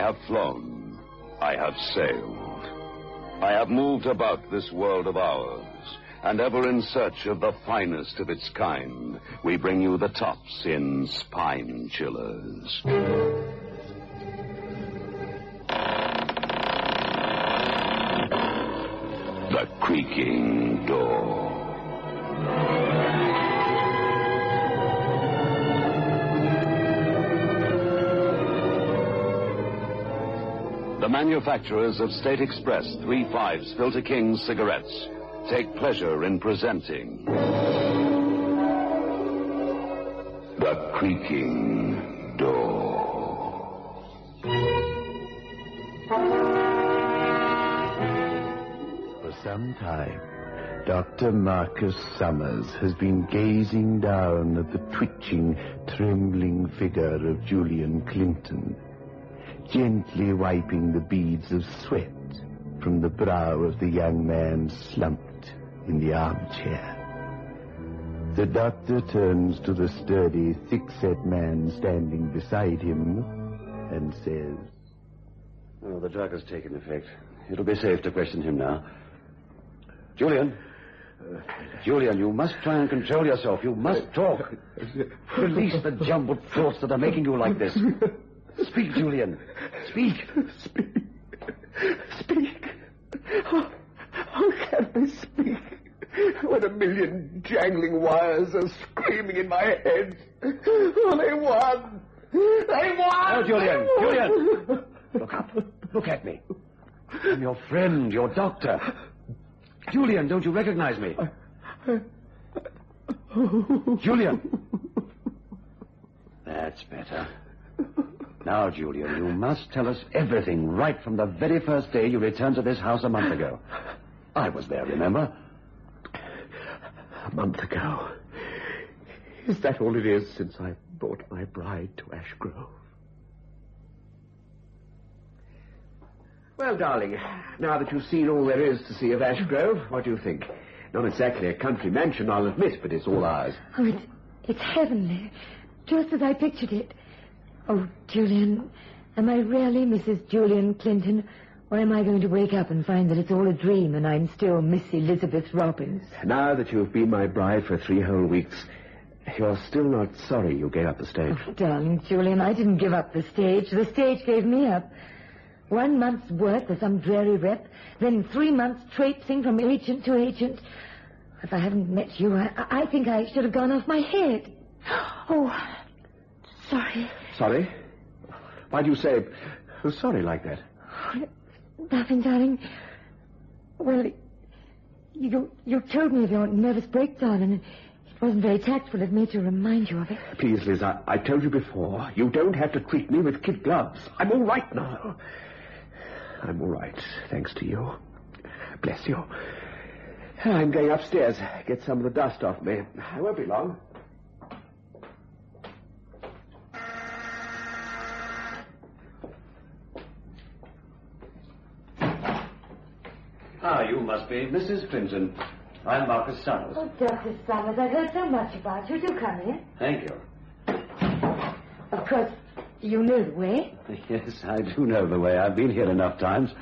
have flown. I have sailed. I have moved about this world of ours, and ever in search of the finest of its kind, we bring you the tops in Spine Chillers. The Creaking Door. The manufacturers of State Express 3/5 Filter King cigarettes take pleasure in presenting The Creaking Door. For some time, Dr. Marcus Summers has been gazing down at the twitching, trembling figure of Julian Clinton, gently wiping the beads of sweat from the brow of the young man slumped in the armchair. The doctor turns to the sturdy, thick-set man standing beside him and says, "Oh, the drug has taken effect. It'll be safe to question him now. Julian. Julian, you must try and control yourself. You must talk. Release the jumbled thoughts that are making you like this. Speak, Julian. Speak. Speak. How can I speak when a million jangling wires are screaming in my head? Oh, they won. Oh, Julian. Look up. Look at me. I'm your friend, your doctor. Julian, don't you recognize me? Julian. That's better. Now, Julian, you must tell us everything right from the very first day you returned to this house a month ago. I was there, remember? A month ago. Is that all it is since I brought my bride to Ashgrove? Well, darling, now that you've seen all there is to see of Ashgrove, what do you think? Not exactly a country mansion, I'll admit, but it's all ours. Oh, it's heavenly. Just as I pictured it. Oh, Julian, am I really Mrs. Julian Clinton, or am I going to wake up and find that it's all a dream and I'm still Miss Elizabeth Robbins? Now that you've been my bride for 3 whole weeks, you're still not sorry you gave up the stage. Oh, darling Julian, I didn't give up the stage. The stage gave me up. 1 month's work with some dreary rep, then 3 months traipsing from agent to agent. If I hadn't met you, I think I should have gone off my head. Oh, sorry. Sorry? Why do you say sorry like that? Oh, nothing, darling. Well, you told me of your nervous breakdown, and it wasn't very tactful of me to remind you of it. Please, Liz, I told you before, you don't have to treat me with kid gloves. I'm all right now. I'm all right, thanks to you. Bless you. I'm going upstairs, get some of the dust off me. I won't be long. Ah, you must be Mrs. Clinton. I'm Marcus Summers. Oh, Dr. Summers, I've heard so much about you. Do come in. Thank you. Of course, you know the way. Yes, I do know the way. I've been here enough times.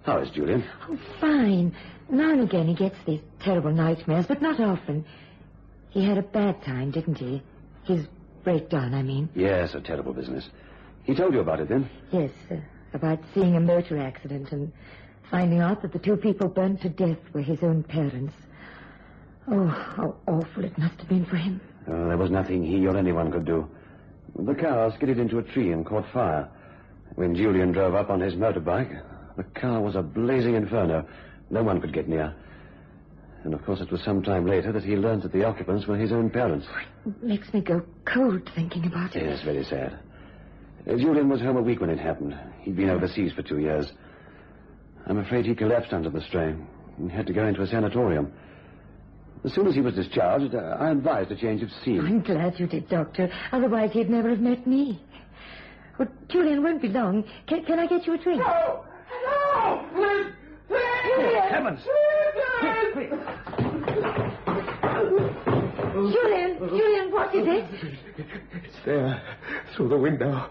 How is Julian? Oh, fine. Now and again he gets these terrible nightmares, but not often. He had a bad time, didn't he? His breakdown, I mean. Yes, a terrible business. He told you about it then? Yes, about seeing a motor accident and finding out that the 2 people burnt to death were his own parents. Oh, how awful it must have been for him. Oh, there was nothing he or anyone could do. The car skidded into a tree and caught fire. When Julian drove up on his motorbike, the car was a blazing inferno. No one could get near. And, of course, it was some time later that he learned that the occupants were his own parents. It makes me go cold thinking about it. Yes, very sad. Julian was home a week when it happened. He'd been overseas for 2 years. I'm afraid he collapsed under the strain and had to go into a sanatorium. As soon as he was discharged, I advised a change of scene. I'm glad you did, Doctor. Otherwise, he'd never have met me. Well, Julian won't be long. Can I get you a drink? No! No! Please! Oh, heavens! Quick! Julian, what is it? It's there, through the window.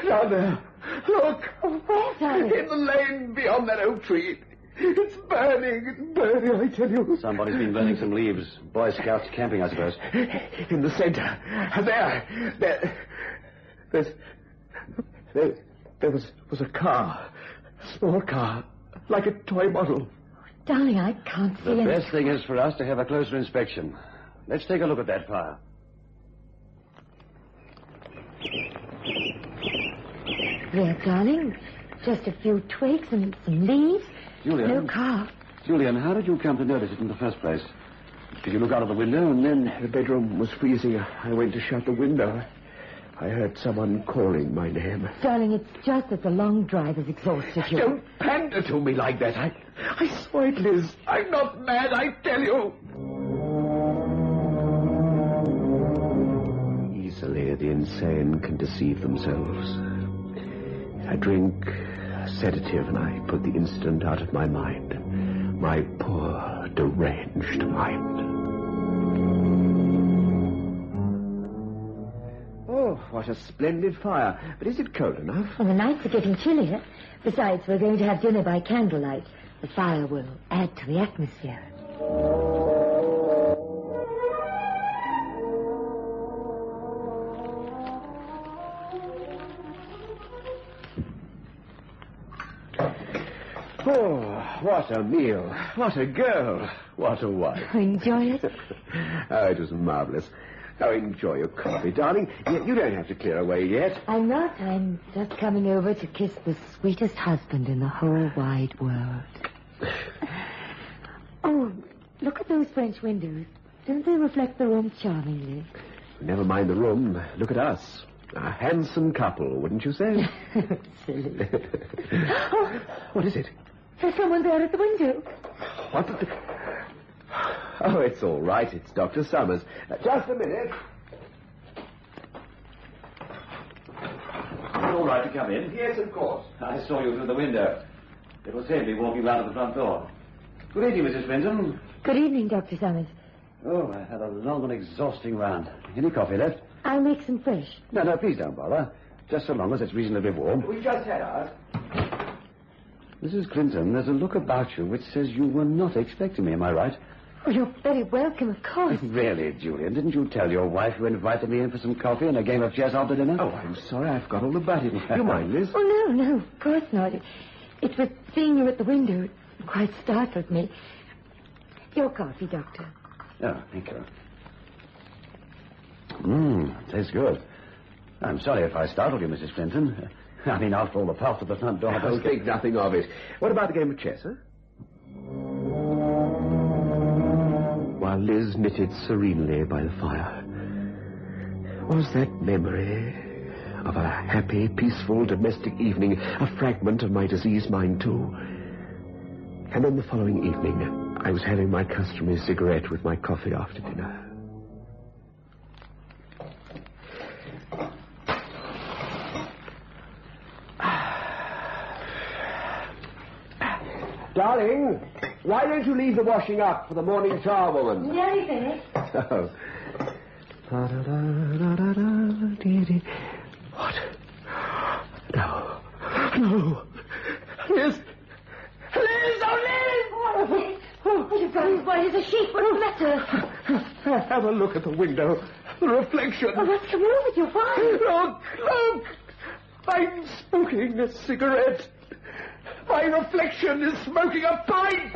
Down there. Look! Oh, where, darling? In the lane beyond that oak tree. It's burning, I tell you. Somebody's been burning some leaves. Boy Scouts camping, I suppose. In the center. There was a car. A small car. Like a toy model. Darling, I can't see The it. best thing is for us to have a closer inspection. Let's take a look at that fire. There, darling. Just a few twigs and some leaves. Julian. No car. Julian, how did you come to notice it in the first place? Did you look out of the window and then... The bedroom was freezing. I went to shut the window. I heard someone calling my name. Darling, it's just that the long drive has exhausted you. Don't pander to me like that. I saw it, Liz. I'm not mad, I tell you. Easily the insane can deceive themselves. I drink a sedative and I put the incident out of my mind. My poor, deranged mind. Oh, what a splendid fire. But is it cold enough? Well, the nights are getting chillier. Besides, we're going to have dinner by candlelight. The fire will add to the atmosphere. Oh, what a meal. What a girl. What a wife. Enjoy it? Oh, it was marvelous. Oh, enjoy your coffee, darling. You don't have to clear away yet. I'm not. I'm just coming over to kiss the sweetest husband in the whole wide world. Oh, look at those French windows. Don't they reflect the room charmingly? Never mind the room. Look at us. A handsome couple, wouldn't you say? Silly. What is it? There's someone there at the window. What the... Oh, it's all right. It's Dr. Summers. Just a minute. It's all right to come in. Yes, of course. I saw you through the window. It was Sandy walking round to the front door. Good evening, Mrs. Benson. Good evening, Dr. Summers. Oh, I had a long and exhausting round. Any coffee left? I'll make some fresh. No, please don't bother. Just so long as it's reasonably warm. We just had ours. Mrs. Clinton, there's a look about you which says you were not expecting me, am I right? Oh, you're very welcome, of course. Really, Julian, didn't you tell your wife you invited me in for some coffee and a game of chess after dinner? Oh, I'm sorry. I forgot all about it. You mind, Liz? Oh, no, of course not. It was seeing you at the window. It quite startled me. Your coffee, Doctor. Oh, thank you. Tastes good. I'm sorry if I startled you, Mrs. Clinton. I mean, after all, the path to the front door... I'll think nothing of it. What about the game of chess, huh? While Liz knitted serenely by the fire, was that memory of a happy, peaceful, domestic evening a fragment of my diseased mind, too? And then the following evening, I was having my customary cigarette with my coffee after dinner. Darling, why don't you leave the washing up for the morning charwoman? Nearly finished. Oh. What? No. Liz! Liz! Oh, Liz! Oh, you've got as white as a sheet. What's the matter? Have a look at the window. The reflection. Oh, what's the matter with your wife? Look! I'm smoking a cigarette. My reflection is smoking a pipe.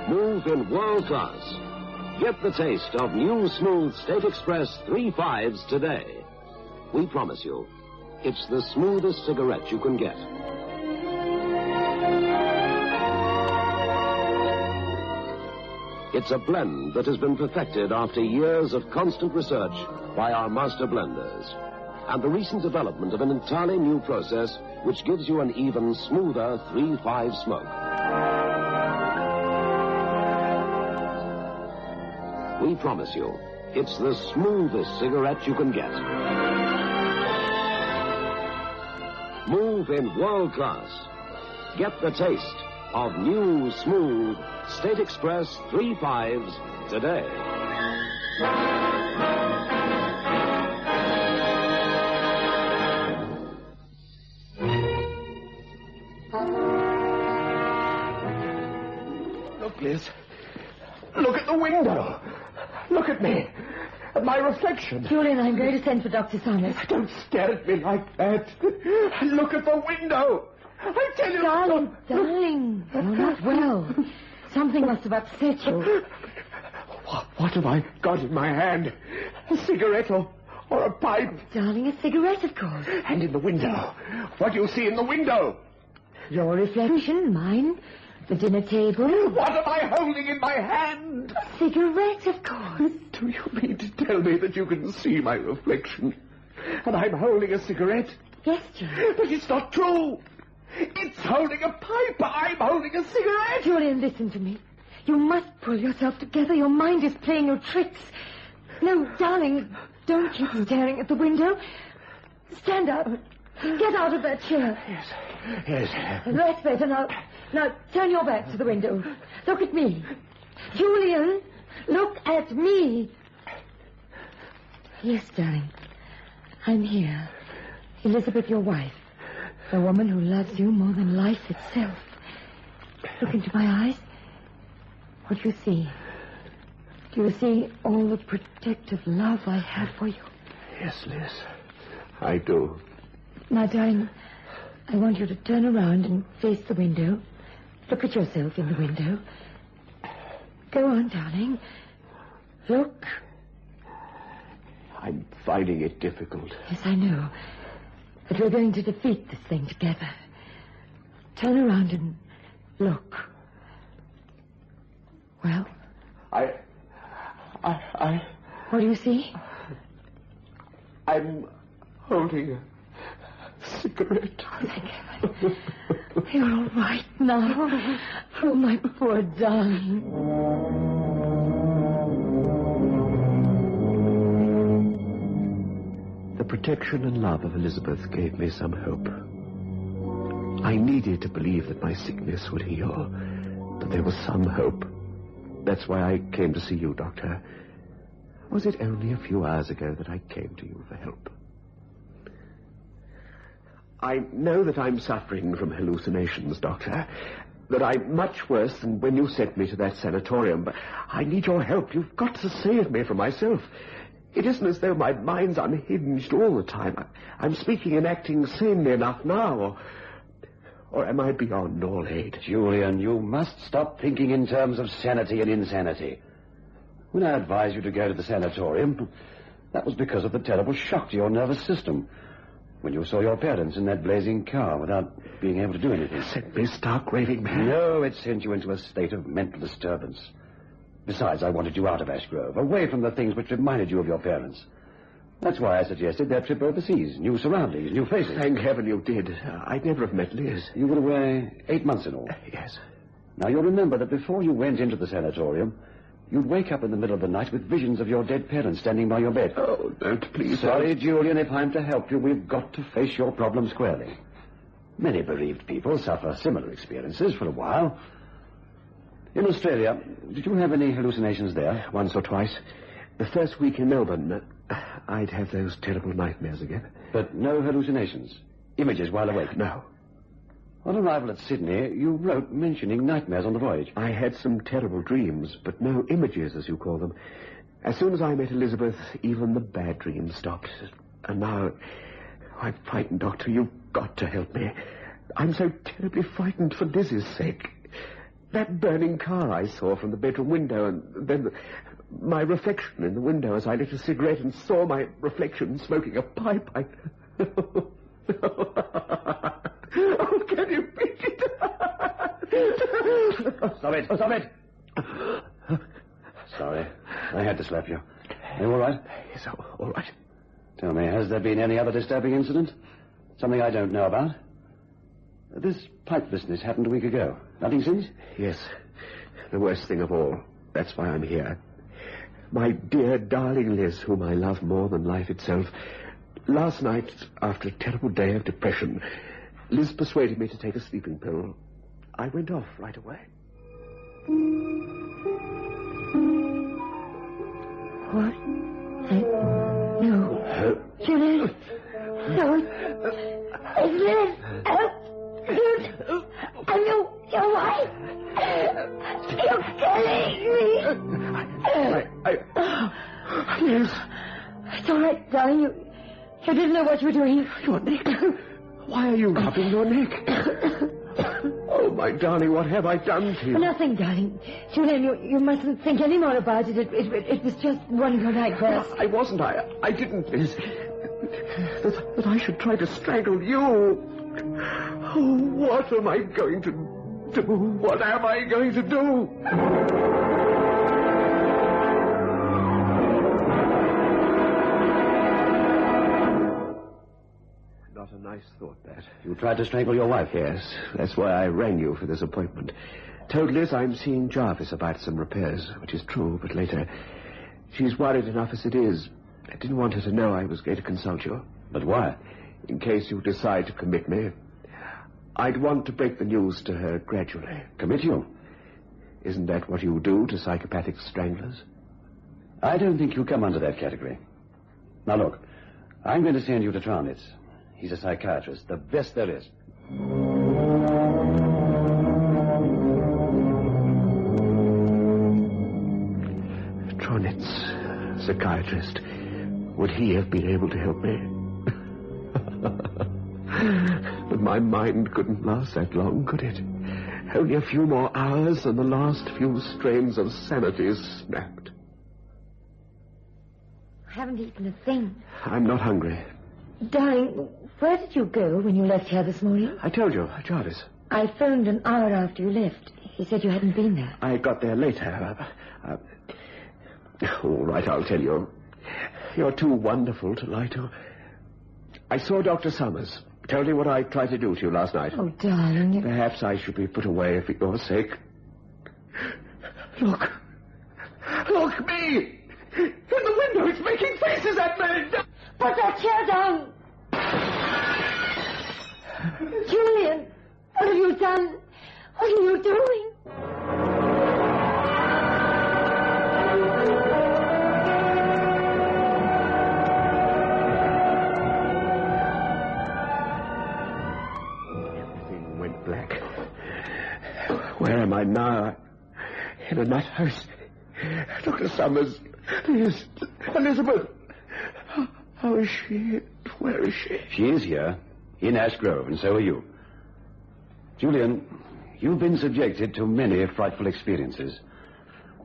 Move in world class. Get the taste of new smooth State Express 3.5s today. We promise you, it's the smoothest cigarette you can get. It's a blend that has been perfected after years of constant research by our master blenders. And the recent development of an entirely new process which gives you an even smoother 3.5 smoke. We promise you, it's the smoothest cigarette you can get. Move in world class. Get the taste of new, smooth State Express 3.5s today. Look, Liz. Look at the window. Look at me. At my reflection. Julian, I'm going to send for Dr. Summers. Don't stare at me like that. Look at the window. I tell you... Darling, you're not well. Something must have upset you. What have I got in my hand? A cigarette or a pipe? Darling, a cigarette, of course. And in the window. What do you see in the window? Your reflection, mine, the dinner table. What am I holding in my hand? A cigarette, of course. Do you mean to tell me that you can see my reflection? And I'm holding a cigarette? Yes, Julian. But it's not true. It's holding a pipe. I'm holding a cigarette. Julian, listen to me. You must pull yourself together. Your mind is playing you tricks. No, darling, don't keep staring at the window. Stand up. Get out of that chair. Yes. That's better. Now, turn your back to the window. Look at me. Julian, look at me. Yes, darling. I'm here. Elizabeth, your wife. The woman who loves you more than life itself. Look into my eyes. What do you see? Do you see all the protective love I have for you? Yes, Liz. I do. Now, darling, I want you to turn around and face the window. Look at yourself in the window. Go on, darling. Look. I'm finding it difficult. Yes, I know. But we're going to defeat this thing together. Turn around and look. Well? I... What do you see? I'm holding a cigarette. Oh, thank heaven. You're all right now. Oh, my poor darling. The protection and love of Elizabeth gave me some hope. I needed to believe that my sickness would heal, that there was some hope. That's why I came to see you, Doctor. Was it only a few hours ago that I came to you for help? I know that I'm suffering from hallucinations, Doctor, that I'm much worse than when you sent me to that sanatorium, but I need your help. You've got to save me from myself. It isn't as though my mind's unhinged all the time. I'm speaking and acting sanely enough now, or am I beyond all aid? Julian, you must stop thinking in terms of sanity and insanity. When I advised you to go to the sanatorium, that was because of the terrible shock to your nervous system when you saw your parents in that blazing car without being able to do anything. It sent me stark raving mad. No, it sent you into a state of mental disturbance. Besides, I wanted you out of Ash Grove, away from the things which reminded you of your parents. That's why I suggested their trip overseas. New surroundings, new faces. Thank heaven you did. I'd never have met Liz. You were away 8 months in all. Yes. Now, you'll remember that before you went into the sanatorium, you'd wake up in the middle of the night with visions of your dead parents standing by your bed. Oh, don't, please. Sorry, Julian, if I'm to help you, we've got to face your problem squarely. Many bereaved people suffer similar experiences for a while. In Australia, did you have any hallucinations there? Once or twice. The first week in Melbourne, I'd have those terrible nightmares again. But no hallucinations? Images while awake? No. On arrival at Sydney, you wrote mentioning nightmares on the voyage. I had some terrible dreams, but no images, as you call them. As soon as I met Elizabeth, even the bad dreams stopped. And now, I'm frightened, Doctor. You've got to help me. I'm so terribly frightened for Liz's sake. That burning car I saw from the bedroom window, and then my reflection in the window as I lit a cigarette and saw my reflection smoking a pipe. Oh, can you beat it? Stop it. Stop it. Sorry. I had to slap you. Are you all right? Yes, all right. Tell me, has there been any other disturbing incident? Something I don't know about? This pipe business happened a week ago. Nothing since? Yes. The worst thing of all. That's why I'm here. My dear, darling Liz, whom I love more than life itself. Last night, after a terrible day of depression, Liz persuaded me to take a sleeping pill. I went off right away. What? No. Julian. No. It's Liz. Liz. I'm your wife. You're killing me. Liz. It's all right, darling. You didn't know what you were doing. Your neck. Why are you rubbing your neck? Oh, my darling, what have I done to you? Nothing, darling. Julian, you mustn't think any more about it. It was just one of your nightmares. I wasn't. I didn't, Liz. That I should try to strangle you. Oh, what am I going to do? What am I going to do? Not a nice thought, that. You tried to strangle your wife? Yes, that's why I rang you for this appointment. Told Liz I'm seeing Jarvis about some repairs, which is true, but later. She's worried enough as it is. I didn't want her to know I was going to consult you. But why? In case you decide to commit me. I'd want to break the news to her gradually. Commit you? Isn't that what you do to psychopathic stranglers? I don't think you come under that category. Now, look, I'm going to send you to Trownitz. He's a psychiatrist, the best there is. Trownitz, psychiatrist. Would he have been able to help me? But my mind couldn't last that long, could it? Only a few more hours and the last few strains of sanity snapped. I haven't eaten a thing. I'm not hungry. Darling, where did you go when you left here this morning? I told you, Jarvis. I phoned an hour after you left. He said you hadn't been there. I got there later. All right, I'll tell you. You're too wonderful to lie to. I saw Dr. Summers. Told you what I tried to do to you last night. Oh, darling. Perhaps I should be put away for your sake. Look. Look, me! In the window, it's making faces at me! Put that chair down! Julian, what have you done? What are you doing? Everything went black. Where am I now? In a nut house. Dr. Summers. Elizabeth. How is she? Where is she? She is here, in Ash Grove, and so are you. Julian, you've been subjected to many frightful experiences.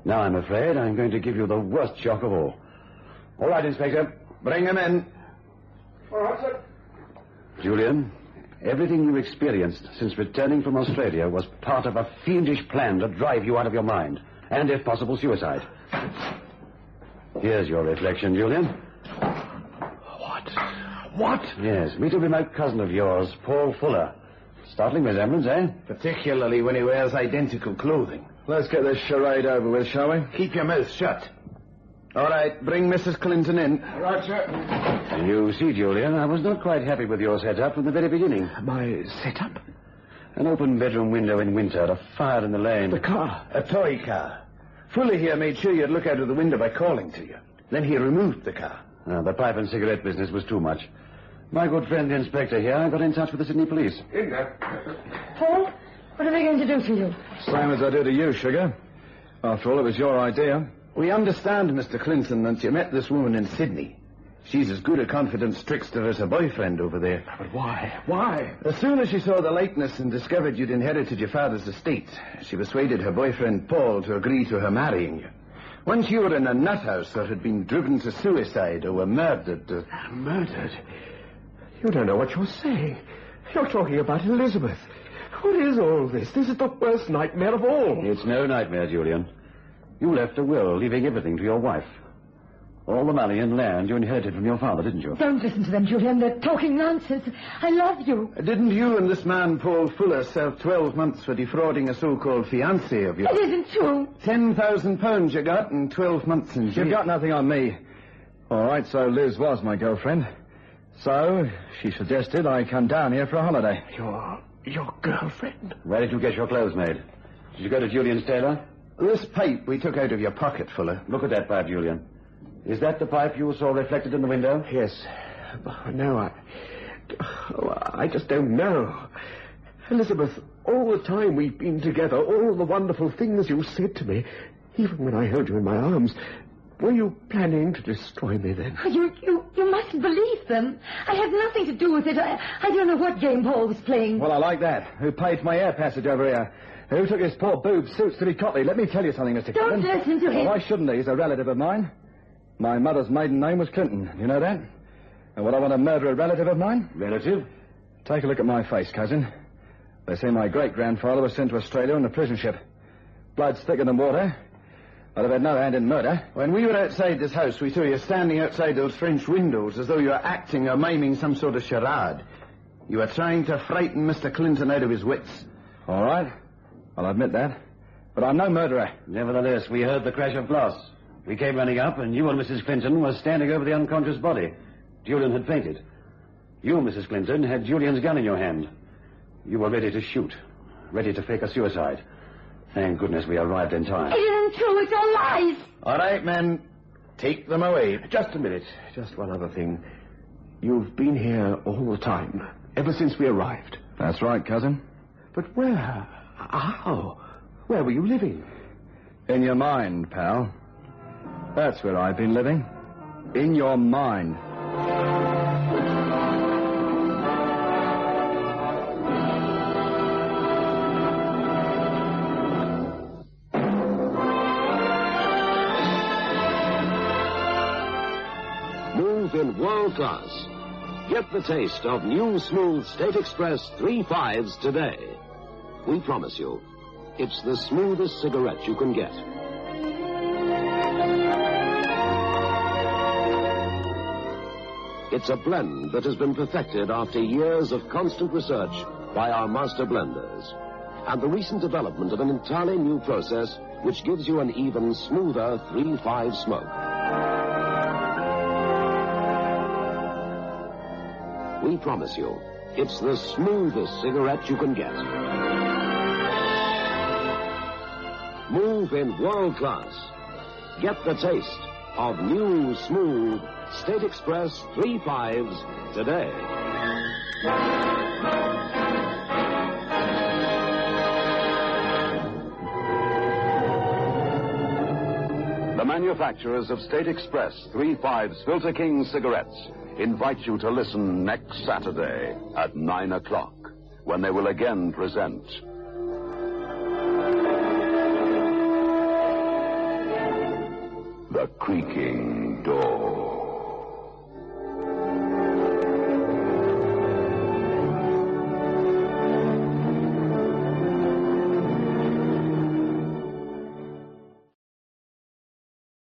Now, I'm afraid I'm going to give you the worst shock of all. All right, Inspector, bring him in. All right, sir. Julian, everything you experienced since returning from Australia was part of a fiendish plan to drive you out of your mind, and, if possible, suicide. Here's your reflection, Julian. What? Yes, meet a remote cousin of yours, Paul Fuller. Startling resemblance, eh? Particularly when he wears identical clothing. Let's get this charade over with, shall we? Keep your mouth shut. All right, bring Mrs. Clinton in. Right, sir. You see, Julian, I was not quite happy with your setup from the very beginning. My setup? An open bedroom window in winter, a fire in the lane. The car. A toy car. Fuller here made sure you'd look out of the window by calling to you. Then he removed the car. The pipe and cigarette business was too much. My good friend, the inspector here, got in touch with the Sydney police. In there. Paul, what are they going to do to you? Same as I do to you, Sugar. After all, it was your idea. We understand, Mr. Clinton, that you met this woman in Sydney. She's as good a confidence trickster as her boyfriend over there. But why? Why? As soon as she saw the likeness and discovered you'd inherited your father's estate, she persuaded her boyfriend Paul to agree to her marrying you. Once you were in a nut house or had been driven to suicide or were murdered. Murdered? You don't know what you're saying. You're talking about Elizabeth. What is all this? This is the worst nightmare of all. It's no nightmare, Julian. You left a will leaving everything to your wife. All the money and land you inherited from your father, didn't you? Don't listen to them, Julian. They're talking nonsense. I love you. Didn't you and this man, Paul Fuller, serve 12 months for defrauding a so-called fiancé of yours? It isn't true. £10,000 you got and 12 months in jail. You've got nothing on me. All right, so Liz was my girlfriend. So, she suggested I come down here for a holiday. Your girlfriend? Where did you get your clothes made? Did you go to Julian's tailor? This pipe we took out of your pocket, Fuller. Look at that pipe, Julian. Is that the pipe you saw reflected in the window? Yes. No, I just don't know. Elizabeth, All the time we've been together, all the wonderful things you said to me, even when I held you in my arms, were you planning to destroy me then? You mustn't believe them. I had nothing to do with it. I don't know what game Paul was playing. Well, I like that. Who paid for my air passage over here? Who took his poor boob suits to be Cotley? Let me tell you something, Mr. Don't Clinton. listen to him. Why shouldn't he? He's a relative of mine. My mother's maiden name was Clinton. You know that? And would I want to murder a relative of mine? Relative? Take a look at my face, cousin. They say my great-grandfather was sent to Australia on a prison ship. Blood's thicker than water. I'd have had no hand in murder. When we were outside this house, we saw you standing outside those French windows as though you were acting or miming some sort of charade. You were trying to frighten Mr. Clinton out of his wits. All right. I'll admit that. But I'm no murderer. Nevertheless, we heard the crash of glass. We came running up, and you and Mrs. Clinton were standing over the unconscious body. Julian had fainted. You, Mrs. Clinton, had Julian's gun in your hand. You were ready to shoot, ready to fake a suicide. Thank goodness we arrived in time. It isn't true. It's all lies. All right, men. Take them away. Just a minute. Just one other thing. You've been here all the time, ever since we arrived. That's right, cousin. But where? How? Where were you living? In your mind, pal. That's where I've been living. In your mind. Move in world class. Get the taste of new smooth State Express 3.5s today. We promise you, it's the smoothest cigarette you can get. It's a blend that has been perfected after years of constant research by our master blenders. And the recent development of an entirely new process which gives you an even smoother 3.5 smoke. We promise you, it's the smoothest cigarette you can get. Move in world class. Get the taste of new, smooth State Express 3.5s today. The manufacturers of State Express 3.5s Filter King cigarettes invite you to listen next Saturday at 9 o'clock when they will again present The Creaking Door.